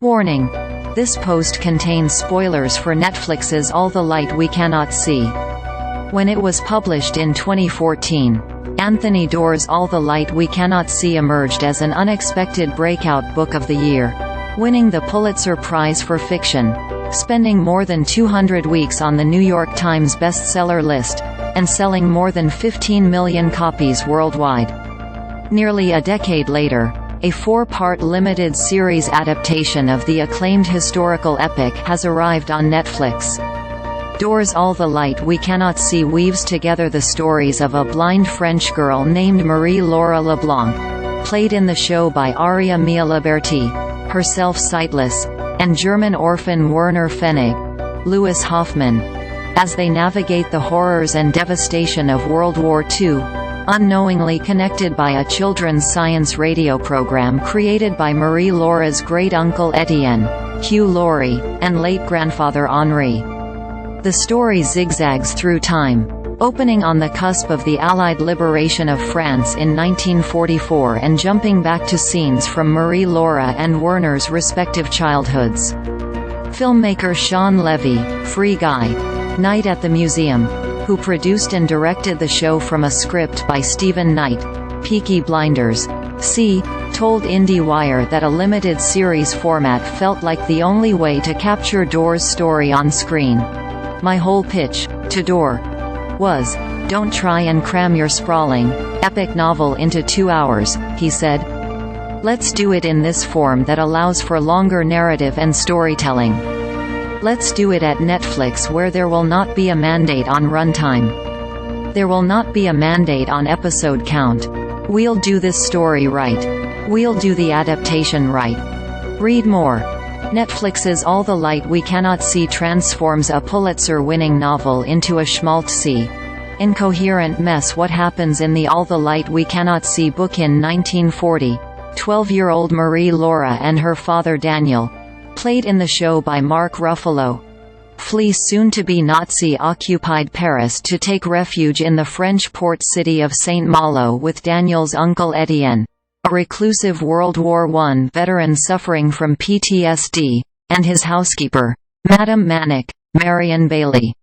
Warning: this post contains spoilers for Netflix's All the Light We Cannot See. When it was published in 2014, Anthony Doerr's All the Light We Cannot See emerged as an unexpected breakout book of the year, winning the Pulitzer Prize for Fiction, spending more than 200 weeks on the New York Times bestseller list, and selling more than 15 million copies worldwide. Nearly a decade later, a 4-part limited series adaptation of the acclaimed historical epic has arrived on Netflix. Doerr's All the Light We Cannot See weaves together the stories of a blind French girl named Marie-Laure LeBlanc, played in the show by Aria Mia Loberti, herself sightless, and German orphan Werner Pfennig, Louis Hofmann, as they navigate the horrors and devastation of World War II, unknowingly connected by a children's science radio program created by Marie-Laure's great-uncle Etienne, Hugh Laurie, and late-grandfather Henri. The story zigzags through time, opening on the cusp of the Allied liberation of France in 1944 and jumping back to scenes from Marie-Laure and Werner's respective childhoods. Filmmaker Shawn Levy, Free Guy, Night at the Museum, who produced and directed the show from a script by Stephen Knight, Peaky Blinders, told IndieWire that a limited series format felt like the only way to capture Doerr's story on screen. "My whole pitch, to Doerr, was, don't try and cram your sprawling, epic novel into 2 hours," he said. "Let's do it in this form that allows for longer narrative and storytelling. Let's do it at Netflix where there will not be a mandate on runtime. There will not be a mandate on episode count. We'll do this story right. We'll do the adaptation right." Read more. Netflix's All the Light We Cannot See transforms a Pulitzer-winning novel into a schmaltzy, incoherent mess. What happens in the All the Light We Cannot See book? In 1940, 12-year-old Marie-Laure and her father Daniel, played in the show by Mark Ruffalo, flee soon-to-be Nazi-occupied Paris to take refuge in the French port city of Saint-Malo with Daniel's uncle Etienne, a reclusive World War I veteran suffering from PTSD, and his housekeeper, Madame Manic, Marion Bailey.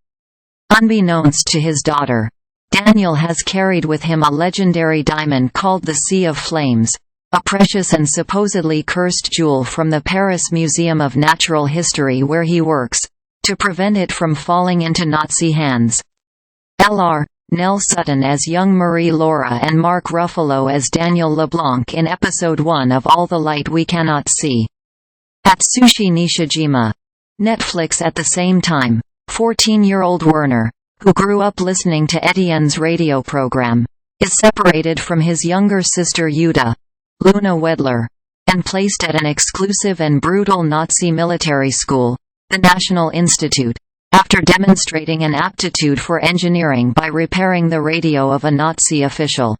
Unbeknownst to his daughter, Daniel has carried with him a legendary diamond called the Sea of Flames, a precious and supposedly cursed jewel from the Paris Museum of Natural History where he works, to prevent it from falling into Nazi hands. Lr. Nell Sutton as young Marie-Laure and Mark Ruffalo as Daniel LeBlanc in Episode 1 of All the Light We Cannot See. Atsushi Nishijima. Netflix. At the same time, 14-year-old Werner, who grew up listening to Etienne's radio program, is separated from his younger sister Yuda, Luna Wedler, and placed at an exclusive and brutal Nazi military school, the National Institute, after demonstrating an aptitude for engineering by repairing the radio of a Nazi official.